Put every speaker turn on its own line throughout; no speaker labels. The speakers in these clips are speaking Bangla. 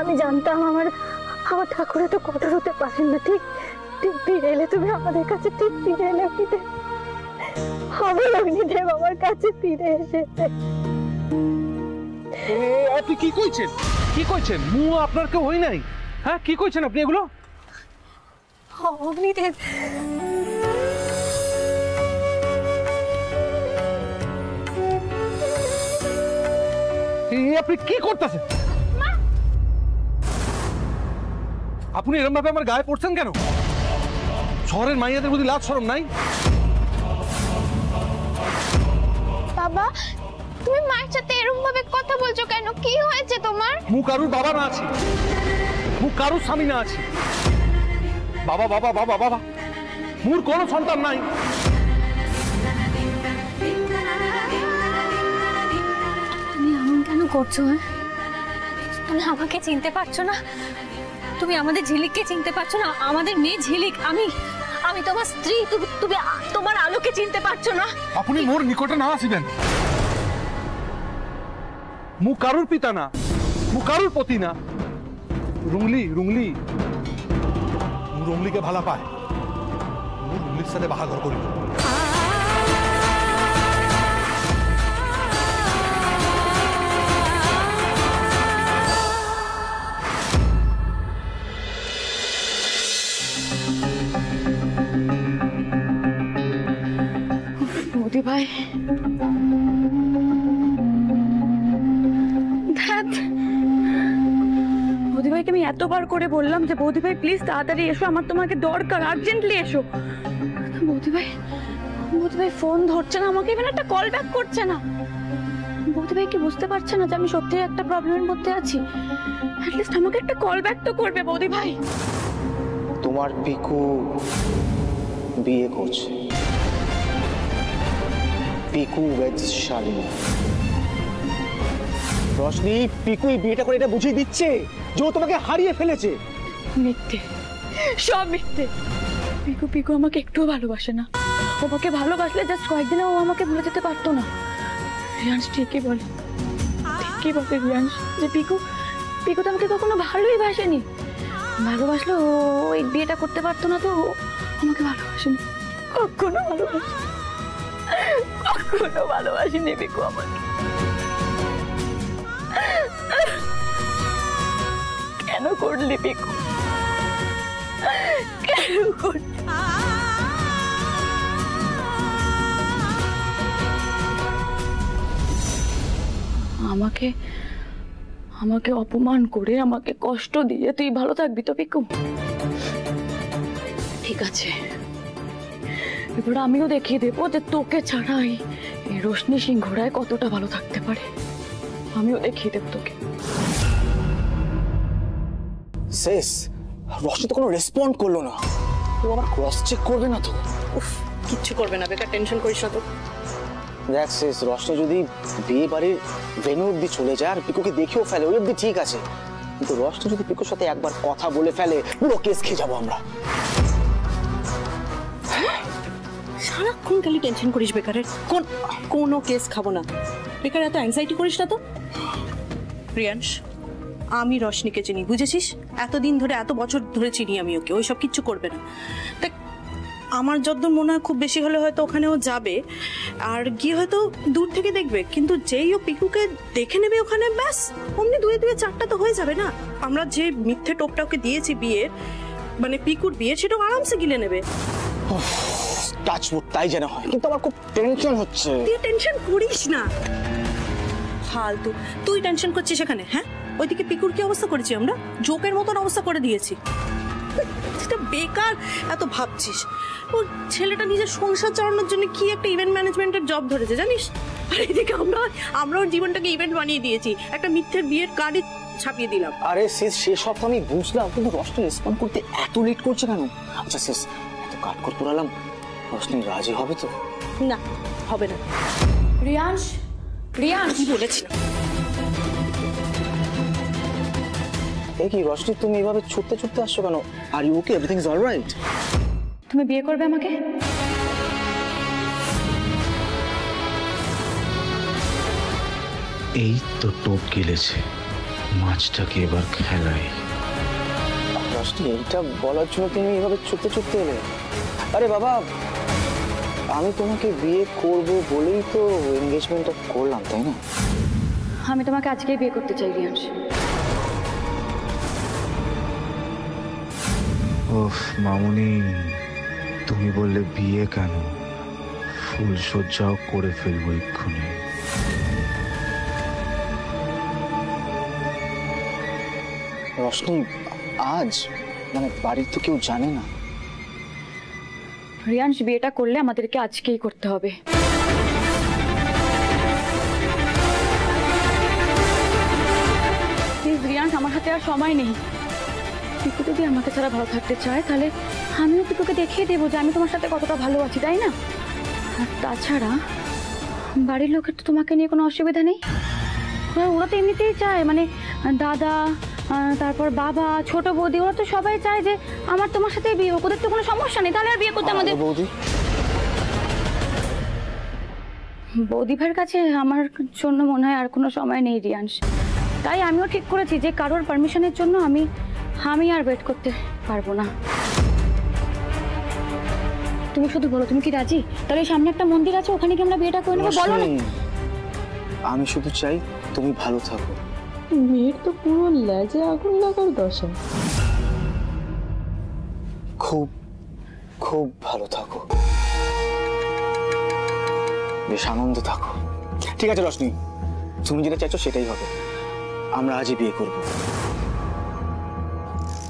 আমি জানতাম আমার আমার ঠাকুর এত কঠোর হতে পারেন না। ঠিক ঠিক ফিরে এলে তুমি আমাদের কাছে, ঠিক ফিরে এলে আমার অগ্নিদেব আমার কাছে ফিরে এসেছে।
আপনি কি কইছেন? কি কইছেন? মু আপনার কেউ হই নাই। হ্যাঁ, কি কইছেন আপনি এগুলো?
অগ্নিদেব
আপনি কি করতেছেন? আপনি এরকম ভাবে আমার গায়ে পড়ছেন কেন? শহরের মাইয়াদের প্রতি লাজ শরম নাই?
বাবা, তুমি মায়ের সাথে এরকম ভাবে কথা বলছো কেন? কি হয়েছে তোমার?
মু কারুর বাবা না আছি, মু কারুর স্বামী না আছি। বাবা বাবা বাবা বাবা, মুর কোনো সন্তান নাই।
তুমি এমন কেন করছো? তুমি আমাকে চিনতে পারছো না? তুমি আমাদের ঝিলিককে চিনতে পারছো না? আমাদের মেয়ে ঝিলিক, আমি তোমার স্ত্রী। তুমি তোমার আলোকে চিনতে পারছো না?
আপনি মোর নিকটে না আসিবেন। মু কারুর পিতা না, মু কারুর পতি না। রুংলি রুংলি রুংলিকে ভালা পায়, রুংলির সাথে বাহাঘর করি।
মোদি ভাই, বৌদি ভাইকে আমি এতবার করে বললাম যে বৌদি ভাই প্লিজ তাড়াতাড়ি এসো, আমার তোমাকে দরকার, আর্জেন্টলি এসো। বৌদি ভাই ফোন ধরছে না, আমাকে এখানে একটা কল ব্যাক করছে না। বৌদি ভাই কি বুঝতে পারছে না যে আমি সত্যি একটা প্রবলেমের মধ্যে আছি? অ্যাটলিস্ট আমাকে একটা কল ব্যাক তো করবে বৌদি ভাই।
তোমার পিকু বিয়ে করছে, পিকু ওয়েডস শালিনী। রশনি, পিকু বিয়েটা করে এটা বুঝিয়ে দিচ্ছে যে ও তোমাকে হারিয়ে ফেলেছে।
মিথ্যে, সব মিথ্যে। পিকু আমাকে একটুও ভালোবাসে না। ওকে ভালোবাসলে জাস্ট কয়েকদিনে ও আমাকে ভুলে যেতে পারতো না। রিয়াংশ ঠিকই বলে রিয়াংশ যে পিকু তো আমাকে কখনো ভালোই বাসেনি। ভালোবাসলে ও এই বিয়েটা করতে পারতো না, তো আমাকে ভালোবাসেনি, কখনো ভালোবাসেনি পিকু আমাকে। কেন করলি পিকু? কেন করলি? আমাকে অপমান করে, আমাকে কষ্ট দিয়ে তুই ভালো থাকবি তো পিকু? ঠিক আছে, এবার আমিও দেখিয়ে দেবো যে তোকে ছাড়াই এই রোশনি সিংহরায় কতটা ভালো থাকতে পারে। আমিও দেখিয়ে দেবো তোকে।
শেষ, রশনি তো কোনো রেসপন্ড করলো না। ও আবার ক্রস চেক করবে না তো?
উফ, কিচ্ছু করবে না, বেকার টেনশন করিস না তো।
দেখ শেষ, রশনি যদি বিয়ে বাড়ির ভেন্যু অব্দি চলে যায় আর পিকুকে দেখেও ফেলে, ওই অব্দি ঠিক আছে, কিন্তু রশনি যদি পিকুর সাথে একবার কথা বলে ফেলে, পুরো কেস খেয়ে যাবো আমরা।
সারাক্ষণ খালি টেনশন করিস বেকারের। কোনো কেস খাবো না, বেকার এত অ্যাংজাইটি করিস না তো। রিয়াংশ, আমি রশনিকে চিনি, বুঝেছিস? এতদিন ধরে, এত বছর ধরে চিনি আমি ওকে। ওই সব কিচ্ছু করবে না। দেখ, আমার যতদূর মনে হয় খুব বেশি হলে হয়তো ওখানেও যাবে আর গিয়ে হয়তো দূর থেকে দেখবে, কিন্তু যেই ও পিকুকে দেখে নেবে ওখানে, ব্যাস অমনি দুয়ে চারটা তো হয়ে যাবে না। আমরা যে মিথ্যে টোপটা ওকে দিয়েছি বিয়ের, মানে পিকুর বিয়ে, সেটাও আরামসে গিলে নেবে।
তাই যেন হয়, কিন্তু আমার খুব টেনশন হচ্ছে।
তুই টেনশন করিস না, ফালতু তুই টেনশন করছিস এখানে। হ্যাঁ, ওইদিকে পিকুর কি অবস্থা করেছি আমরা? জোকের মতন অবস্থা করে দিয়েছি। বেকার এত ভাবছিস। ও ছেলেটা নিজের সংসার চালানোর জন্য কি একটা ইভেন্ট ম্যানেজমেন্টের জব ধরেছে জানিস? আর এদিকে আমরা ওর জীবনটাকে ইভেন্ট বানিয়ে দিয়েছি, একটা মিথ্যের বিয়ের কার্ডই ছাপিয়ে দিলাম।
আরে শেষ, সেসব তো আমি বুঝলাম, কিন্তু রশনি রেসপন্ড করতে এত লেট করছে কেন? আচ্ছা শেষ, এত কাট করে পড়ালাম, রশনি রাজি হবে তো?
না, হবে না।
রিয়াংশ কি
বলেছিলাম?
এই কি রশনি, তুমি এভাবে ছুটতে আসছো কেন? Are you okay? Everything is alright?
তুমি বিয়ে করবে আমাকে?
এই তো টোপ গিলেছে, মাছটাকে এবার খেলাই।
রশনি, এইটা বলার জন্য তুমি এইভাবে চুপতে চুপতে এলে? আরে বাবা, আমি তোমাকে বিয়ে করব বলেই তো এনগেজমেন্টটা করলাম, তাই না?
আমি তোমাকে আজকেই বিয়ে করতে চাই রিয়াংশ।
ওফ মামুনি, তুমি বললে বিয়ে কেন, ফুলসজ্জাও করে ফেলবো এক্ষুনি।
রশনি, আজ মানে বাড়ির তো কেউ জানে না।
রিয়াংশ, বিয়েটা করলে আমাদেরকে আজকেই করতে হবে। প্লিজ রিয়াংশ, আমার হাতে আর সময় নেই। পিকু যদি আমাকে ছাড়া ভালো থাকতে চায় তাহলে আমিও পিকুকে দেখিয়ে দেবো যে আমি তোমার সাথে কতটা ভালো আছি, তাই না? আর তাছাড়া বাড়ির লোকের তো তোমাকে নিয়ে কোনো অসুবিধা নেই। ওরা তো এমনিতেই চায়, মানে দাদা, তারপর বাবা, ছোট বৌদি, ওরা তো সবাই চায় যে আমার তোমার সাথে বিয়ে হোক। ওদের তো কোনো সমস্যা নেই, তাহলে আর বিয়ে করতে আমাদের।
বৌদি,
বৌদি ভাইয়ের কাছে আমার জন্য মনে হয় আর কোনো সময় নেই রিয়াংশ। তাই আমিও ঠিক করেছি যে কারোর পারমিশনের জন্য আমি আর ওয়েট করতে পারবো না। তুমি শুধু বলো তুমি কি রাজি? তাহলে সামনে একটা মন্দির আছে, ওখানে কি আমরা বিয়েটা করে নেবো? বলো না।
আমি শুধু চাই তুমি ভালো থাকো।
মেয়ের তো পুরো লেজে আগুন লাগার দশা।
খুব খুব ভালো থাকো, বেশ আনন্দে থাকো। ঠিক আছে রশনি, তুমি যেটা চাইছো সেটাই হবে। আমরা আজই বিয়ে করব,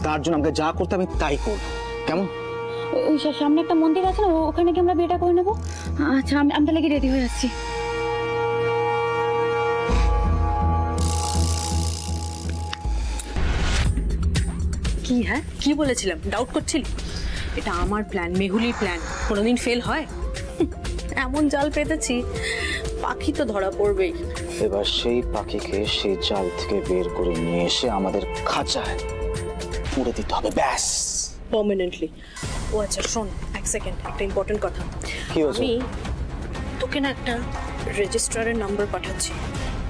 তার জন্য আমাকে যা করতে আমি তাই করব, কেমন?
ওই সামনে একটা মন্দির আছে না, ওখানে কি আমরা বিয়েটা করে নেবো? আচ্ছা, আমি তাহলে কি রেডি হয়ে আসছি।
কি হ্যাঁ, কি বলেছিলাম? ডাউট করছিলি? এটা আমার প্ল্যান, মেহুলির প্ল্যান। কোনোদিন ফেল হয়? এমন জাল পেতেছি, পাখি তো ধরা পড়বেই।
এবার সেই পাখিকে সেই জাল থেকে বের করে নিয়ে এসে আমাদের খাঁচায় পুড়ে দিতে হবে, ব্যাস,
পার্মানেন্টলি। ও আচ্ছা শোন, এক সেকেন্ড, একটা ইম্পর্টেন্ট কথা।
কি হয়েছে?
আমি তোকে না একটা রেজিস্ট্রারের নাম্বার পাঠাচ্ছি।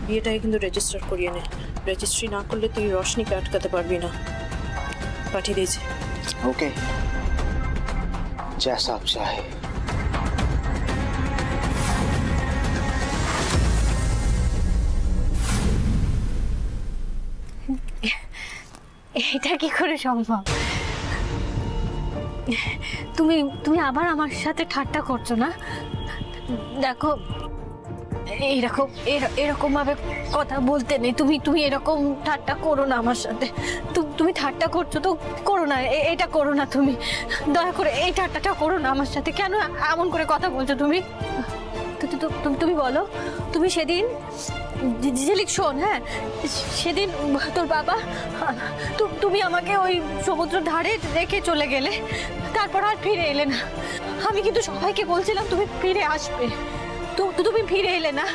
বিয়েটাকে কিন্তু রেজিস্টার করিয়ে নে। রেজিস্ট্রি না করলে তুই রশনিকে আটকাতে পারবি না। পাঠিয়ে দিয়েছি।
ওকে, जैसा आप चाहे।
এটা কি করে সম্ভব? তুমি আবার আমার সাথে ঠাট্টা করছো না? দেখো, এরকম ভাবে কথা বলতে নেই। তুমি এরকম ঠাট্টা করো না আমার সাথে। তুমি ঠাট্টা করছো তো করো না, এটা করো না। তুমি দয়া করে এই ঠাট্টাটা করো না আমার সাথে। কেন এমন করে কথা বলছো তুমি? তুমি বলো, তুমি সেদিন ঝিলিক শোন, হ্যাঁ, সেদিন তোর বাবা, তুমি আমাকে ওই সমুদ্র ধারে রেখে চলে গেলে, তারপর আর ফিরে এলে না। আমি কিন্তু সবাইকে বলছিলাম তুমি ফিরে আসবে, তো তুমি ফিরে এলে না।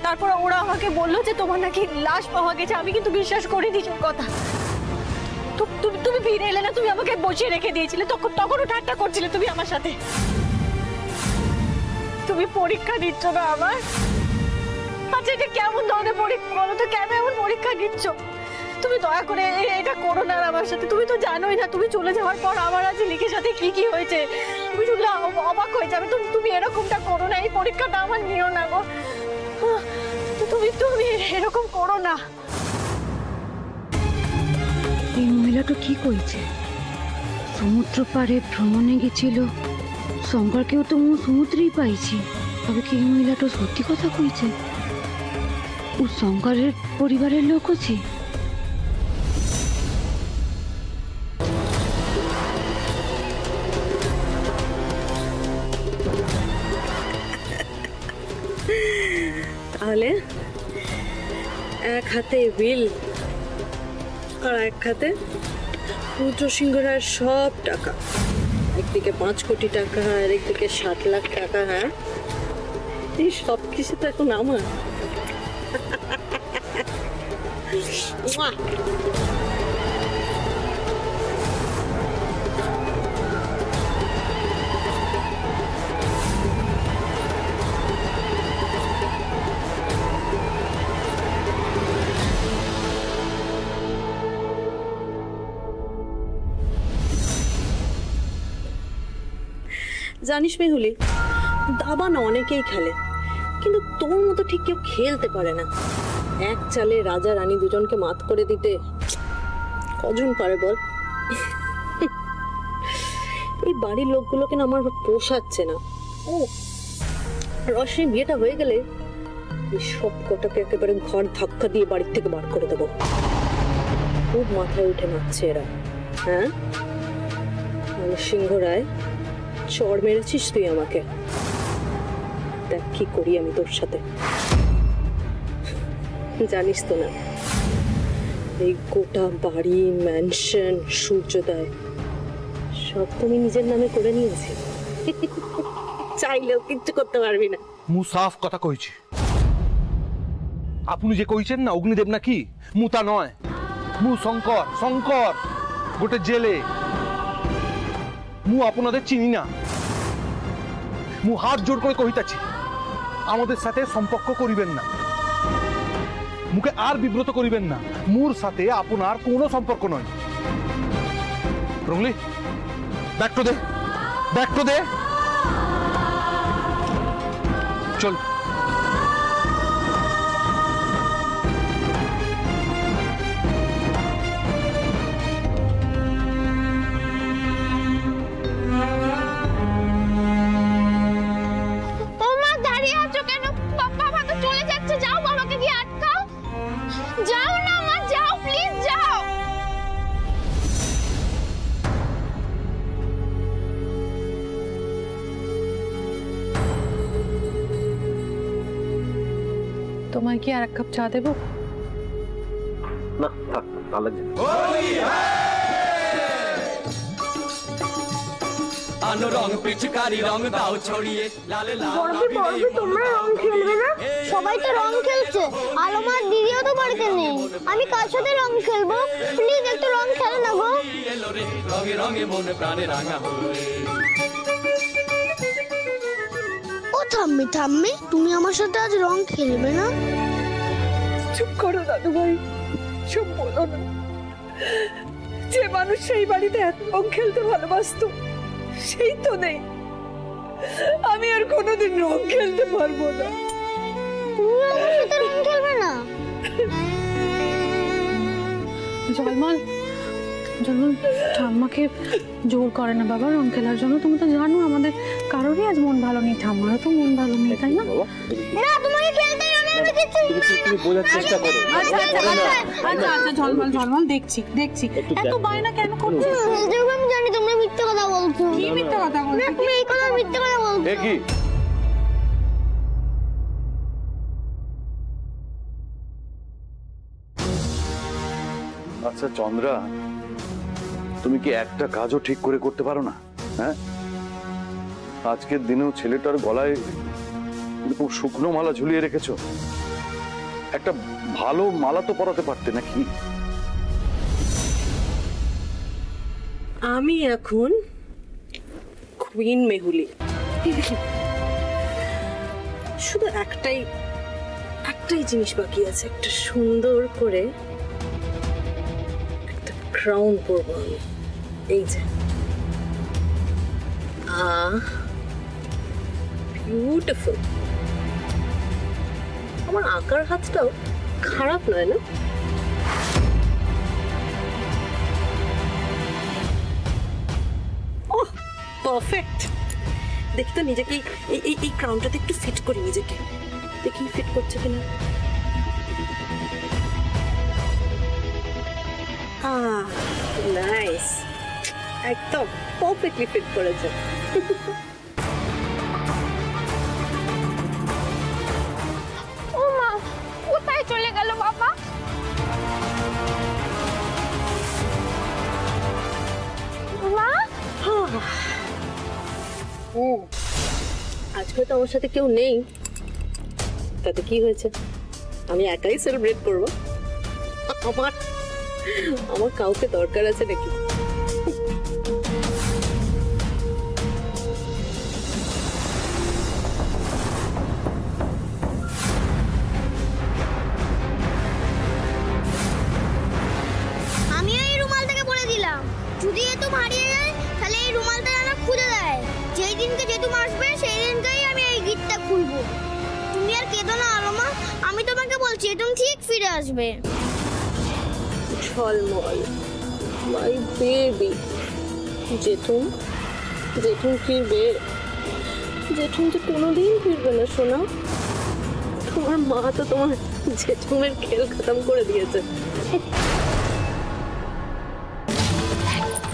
তারপর ওরা আমাকে বললো যে তোমার নাকি লাশ পাওয়া গেছে। আমি কিন্তু বিশ্বাস করিনি সব কথা। তুমি ফিরে এলে না, তুমি আমাকে বসিয়ে রেখে দিয়েছিলে। তখনও ঠাট্টা করছিলে তুমি আমার সাথে। তুমি পরীক্ষা দিচ্ছ না আমার? আচ্ছা, এটা কেমন ধরনের পরীক্ষা বলো তো? কেন এমন পরীক্ষা দিচ্ছ? তুমি দয়া করে এটা করো না আমার সাথে। তুমি তো জানোই না, তুমি চলে যাওয়ার পর আমার আজ লিখের সাথে কি হয়েছে। তুমি শুনলে অবাক হয়ে যাবে। তুমি এরকমটা করো না, এই পরীক্ষাটা আমার নিও না গো। তুমি এরকম করো না।
এই মহিলাটা কি করেছে? সমুদ্র পাড়ে ভ্রমণে গেছিল, শঙ্করকেও তো সমুদ্রেই পাইছি। তবে কি এই মহিলাটা সত্যি কথা কইছে? ও শঙ্করের পরিবারের লোক আছে?
তাহলে এক হাতে বিল আর এক হাতে রুদ্র সিংহরার সব টাকা। একদিকে 5 কোটি টাকা আর একদিকে 7 লাখ টাকা। হ্যাঁ, এই সব কিছু তো এখন আমার। জানিস মেহুলি, দাবা না অনেকেই খেলে, কিন্তু তোর মতো ঠিক কেউ খেলতে পারে না। এক চালে রাজা রানী দুজনকে মাত করে দিতে কজন পারে বল? এই বাড়ির লোকগুলোকে না আমার পোষাচ্ছে না। ও রশ্মি বিয়েটা হয়ে গেলে এই সব কটাকে একেবারে ঘর ধাক্কা দিয়ে বাড়ির থেকে বার করে দেবো। খুব মাথায় উঠে নাচছে এরা। হ্যাঁ সিংহ রায়, চড় মেরেছিস তুই আমাকে, দেখ কি করি আমি তোর সাথে। জানিস তো না, এই গোটা বাড়ি, ম্যানশন, সূর্যোদয় সব তো আমি নিজের নামে করে নিয়েছি। চাইলেও কিচ্ছু করতে পারবি না।
মু সাফ কথা কইছি। আপনি যে কইছেন না অগ্নিদেব নাকি, মু তা নয়। মু শঙ্কর, শঙ্কর গোটে জেলে। মু আপনাদের চিনি না। মু হাত জোর করে কইতাছি, আমাদের সাথে সম্পর্ক করিবেন না, মুখে আর বিব্রত করিবেন না। মুর সাথে আপনার কোনো সম্পর্ক নয়। রংলি ব্যাগ দে, ব্যাগ দে, চল।
তোমায় কি আর এক কাপ চা দেবো?
না থাক, ভালো লাগছে।
আনো রং পিচকারি রং দাও ছড়িয়ে লাল লাল।
তোমরা রং খেলবে না? সবাই তো রং খেলছে, আলোমার দিদিও তো বাড়িতে নেই। আমি কার সাথে রং খেলবো? প্লিজ একটু রং খেলো না গো।
এলো রে রঙে রঙে মন প্রাণে রাঙা হয়ে।
ও থাম্মি থাম্মি, তুমি আমার সাথে আজ রং খেলবে না?
চুপ করো দাদু ভাই, চুপ বলো না। যে মানুষ সেই বাড়িতে এত রং খেলতে ভালোবাসতো সেই তো নেই। আমি আর কোনোদিন রং খেলতে পারবো না।
তুমি আমার সাথে রং খেলবে না?
জলমল, জলমল ঠাম্মাকে জোর করে না বাবা রং খেলার জন্য। তুমি তো জানো আমাদের কারোরই আজ মন ভালো নেই, ঠাম্মারও তো মন ভালো নেই, তাই না?
না, তোমাকে খেলতে হবে, আমি কিছু না।
তুমি বোঝার চেষ্টা করো।
আচ্ছা ঝলমল ঝলমল, দেখছি দেখছি, এত বায়না কেন করছিস?
আমি জানি তোমরা মিথ্যে কথা বলছো।
কি মিথ্যে কথা বলছিস?
না, তুমি এই কথা মিথ্যে কথা বলছো।
এ কি?
আচ্ছা চন্দ্রা, তুমি কি একটা কাজও ঠিক করে করতে পারো না? হ্যাঁ, আজকের দিনেও ছেলেটার গলায় এরকম শুকনো মালা ঝুলিয়ে রেখেছো। একটা ভালো মালা তো পরাতে পারতে নাকি?
আমি এখন কুইন মেহুলি। শুধু একটাই জিনিস বাকি আছে, একটা সুন্দর করে একটা ক্রাউন পরবো আমি। এই যে বিউটিফুল। আমার আঁকার হাতটাও খারাপ নয় না? ওহ পারফেক্ট। দেখি তো নিজেকে এই ক্রাউনটাতে একটু ফিট করি নিজেকে, দেখি ফিট করছে কিনা। নাইস, একদম পারফেক্টলি ফিট করেছে।
ও মা, কোথায় চলে গেল বাবা? মা,
আজকে তো আমার সাথে কেউ নেই, তাতে কি হয়েছে? আমি একাই সেলিব্রেট করবো। আমার কাউকে দরকার আছে নাকি?
আমিও এই রুমালটাকে বলে দিলাম, যদি এত হারিয়ে যায় তাহলে এই রুমালটা যেন খুঁজে দেয়। যেই দিনকে যেতে ফিরে আসবে।
ঝলমল মাই বেবি। জেঠুন ফিরবে? জেঠুন তো কোনোদিন ফিরবে না সোনা। তোমার মা তো তোমার জেঠুনের খেল খতম করে দিয়েছে।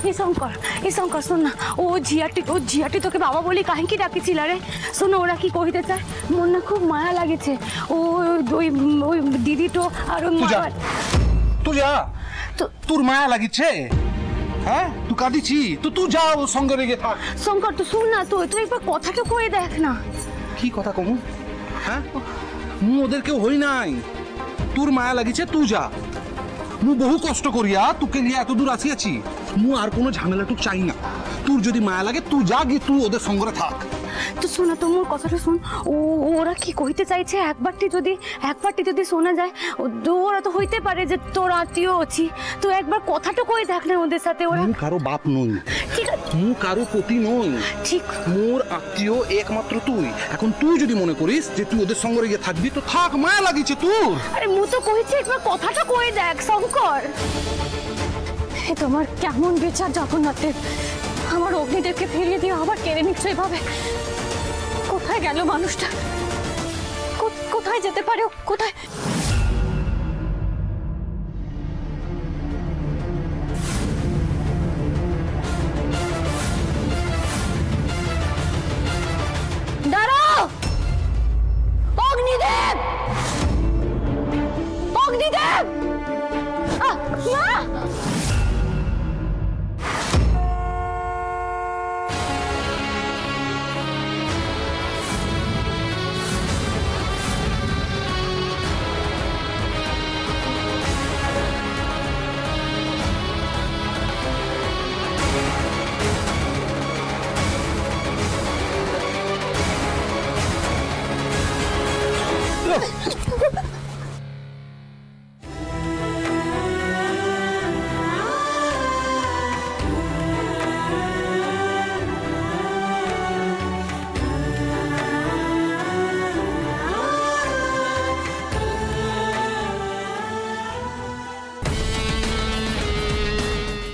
এই শঙ্কর শোন না, ও ঝিয়াটি তোকে বাবা বলি কাহিকি ডাকিছিল রে। শোনো ওরা কি কইতে চায়, মোর না খুব মায়া লাগেছে। ওই দিদি তো আর
তুই যা, তোর মায়া লাগিছে? হ্যাঁ তুই কাঁদিছি তো তুই যা ও সঙ্গে রেগে থাক।
শঙ্কর তো শুন না, তুই একবার কথাটা কয়ে দেখ না।
কি কথা কমু? হ্যাঁ মু ওদের কেউ হই নাই, তোর মায়া লাগিছে তুই যা। মু বহু কষ্ট করিয়া তোকে নিয়ে এত দূর আসিয়াছি, মু আর কোনো ঝামেলা টুক চাই না। তোর যদি মায়া লাগে তুই যা, গিয়ে তুই ওদের সঙ্গে থাক।
তো শোনা, তো মোর কথাটা শুন। ওরা কি কইতে চাইছে একবারটি যদি শোনা যায়, ওরা তো হইতে পারে যে তোর আত্মীয় আছি। তো একবার কথাটা কই দেখ না ওদের সাথে। ওরা
কারো বাপ নই,
ঠিক আছে,
মু কারো পতি নই,
ঠিক।
মোর আত্মীয় একমাত্র তুই। এখন তুই যদি মনে করিস যে তুই ওদের সঙ্গে গিয়ে থাকবি তো থাক, মায়া লাগিছে তোর।
আরে মু তো কইছি একবার কথাটা কই দেখ শঙ্কর। এ তোমার কেমন বিচার জগন্নাথের, আমার অগ্নিদেবকে ফিরিয়ে দিয়ে আবার কেড়ে নিচ্ছে এভাবে। কোথায় গেল মানুষটা, কোথায় যেতে পারে, কোথায়? দাঁড়াও অগ্নিদেব, অগ্নিদেব! মা!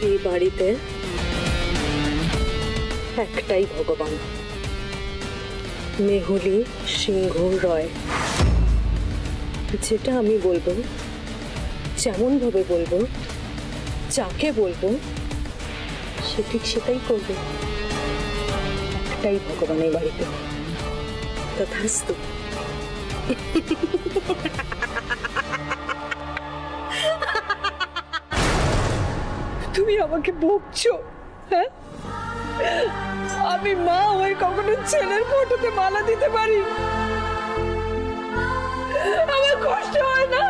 এই বাড়িতে একটাই ভগবান, মেহুলি সিংহ রয়। যেটা আমি বলবো, যেমন ভাবে বলবো, যাকে বলবো, সে ঠিক সেটাই করবে। একটাই ভগবান এই বাড়িতে, তথাস্তু।
তুমি আমাকে বকছো? হ্যাঁ, আমি মা হয়ে কখনো ছেলের ফটোতে মালা দিতে পারি? আমার কষ্ট হয় না,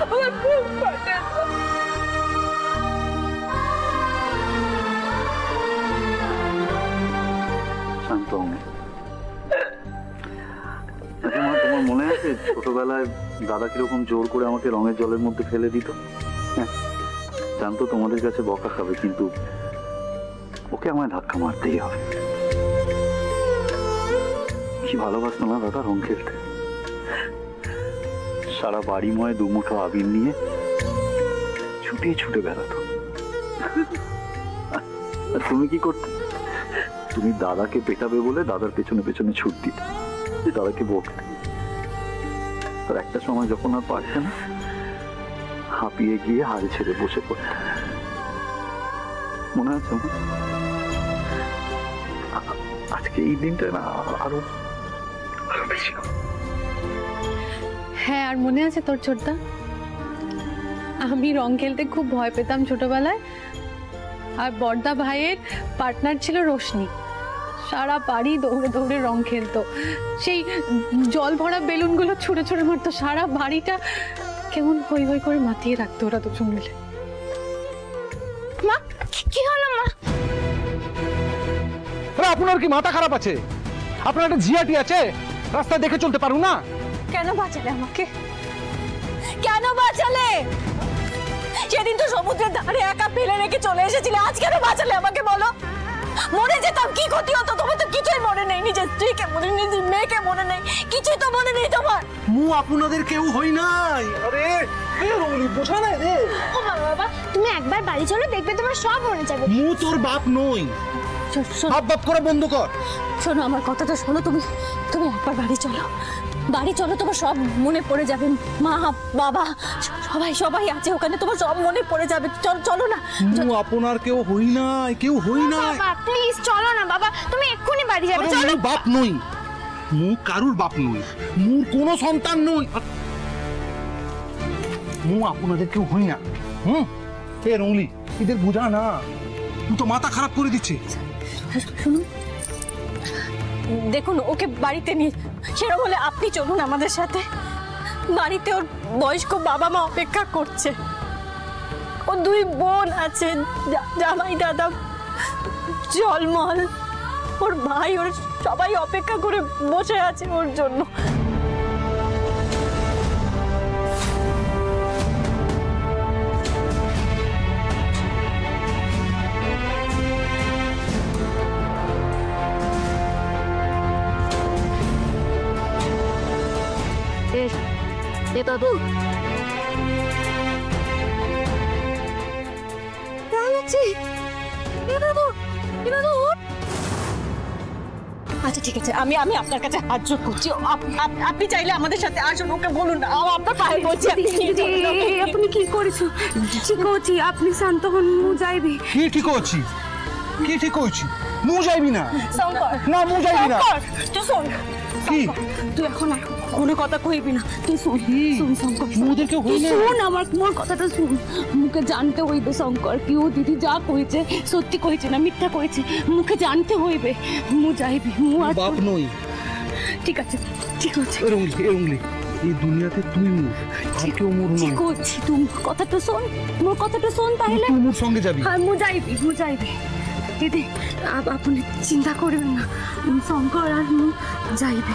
আমার বুক ফাটে।
শান্ত হও। আচ্ছা মা, তোমার মনে আছে ছোটবেলায় দাদা কিরকম জোর করে আমাকে রঙের জলের মধ্যে ফেলে দিত? হ্যাঁ জানতো তোমাদের কাছে বকা খাবে, কিন্তু ওকে আমায় ধাক্কা মারতেই হবে। কি ভালোবাসতো না দাদা রং খেলতে, সারা বাড়িময় দুমুঠো আবির নিয়ে ছুটে ছুটে বেড়াতো। আর তুমি কি করতে? তুমি দাদাকে পেটাবে বলে দাদার পেছনে পেছনে ছুট দিতে, দাদাকে বকতে। আর একটা সময় যখন আর পারছে না, হাঁপিয়ে গিয়ে হাল ছেড়ে বসে পড়তে। মনে আছে? আজকে এই দিনটা না আরো বেশি।
হ্যাঁ, আর মনে আছে তোর ছোটদা, আমি রং খেলতে খুব ভয় পেতাম ছোটবেলায়। আর বড়দা ভাইয়ের পার্টনার ছিল রোশনি, সারা বাড়ি দৌড়ে দৌড়ে রং খেলতো। সেই জল ভরা বেলুনগুলো ছুঁড়ে ছুঁড়ে মারতো, সারা বাড়িটা কেমন হই হই করে মাতিয়ে রাখতো ওরা দুজন মিলে।
মা কি হলো মা?
আপনার কি মাথা খারাপ আছে? আপনার একটা জিয়াটি আছে, রাস্তায় দেখে চলতে পারুন না?
কেন বাঁচালে আমাকে, কেন বাঁচালে? সেদিন তো সমুদ্রের ধারে একা ফেলে রেখে চলে এসেছিলে, আজ কেন বাঁচালে আমাকে বলো?
মরে যেতাম কি ক্ষতি হতো? তোমার তো কিছুই মনে নেই, নিজের স্ত্রীকে মনে নেই, নিজের মেয়েকে মনে নেই, কিছুই তো মনে নেই তোমার।
মু আপনাদের কেউ হই নাই। আরে রঙ্গলি বোঝা নাই রে।
ও বাবা তুমি একবার বাড়ি চলো, দেখবে তোমার সব মনে যাবে।
মু তোর বাপ নই। বাপ বাপ করে বন্ধ কর।
শোনো আমার কথাটা শোনো, তুমি তুমি একবার বাড়ি চলো, বাড়ি চলো, তোমার সব মনে পড়ে যাবে। মা বাবা সবাই সবাই আছে ওখানে, তোমার সব মনে পড়ে যাবে। চলো না।
মু আপনার কেউ হই নাই, কেউ হই নাই।
বাবা প্লিজ চলো না বাবা, তুমি এক্ষুনি বাড়ি যাবে।
চলো। বাপ নই, মু কারুর বাপ নই, মুর কোনো সন্তান নই। মু আপনাদের কেউ হই না। এ রঙ্গলি এদের বুঝা না, তুই তো মাথা খারাপ করে দিচ্ছে।
শুনুন, দেখুন ওকে বাড়িতে নিয়ে, সেরকম হলে আপনি চলুন আমাদের সাথে। বাড়িতে ওর বয়স্ক বাবা মা অপেক্ষা করছে, ও দুই বোন আছে, জামাই দাদা জলমল, ওর ভাই, ওর সবাই অপেক্ষা করে বসে আছে ওর জন্য। দাদু আচ্ছা ঠিক আছে, আমি আপনার কাছে হাত জোর করছি। আপনি চাইলে আমাদের সাথে আসুন, ওকে বলুন আপনার পায়ে বলছি।
আপনি কি করেছো? ঠিক আছে আপনি শান্ত হন, মু যাইবি।
কি ঠিক হচ্ছি? কি ঠিক হচ্ছি? মু যাইবি না।
শঙ্কর
না মু যাইবি না।
তুই শোন,
কি
তুই এখন কোনো কথা কইবি না, তুই শোন শোন শঙ্কর,
মুদের কেউ হই না।
শোন আমার মোর কথাটা শোন। মুখে জানতে হইবে শঙ্কর কি ও দিদি যা কইছে সত্যি কইছে না মিথ্যা কইছে, মুখে জানতে হইবে। মু যাইবি, মু আর
বাপ নই।
ঠিক আছে ঠিক আছে।
রঙ্গলি এই দুনিয়াতে তুই মুর, আর কেউ মুর নই।
ঠিক আছে তুমি কথাটা শোন, মোর কথাটা শোন তাহলে।
তুই মুর সঙ্গে যাবি।
হ্যাঁ মু যাইবি। দিদি আপনি চিন্তা করবেন না, শঙ্কর আর মু যাইবে।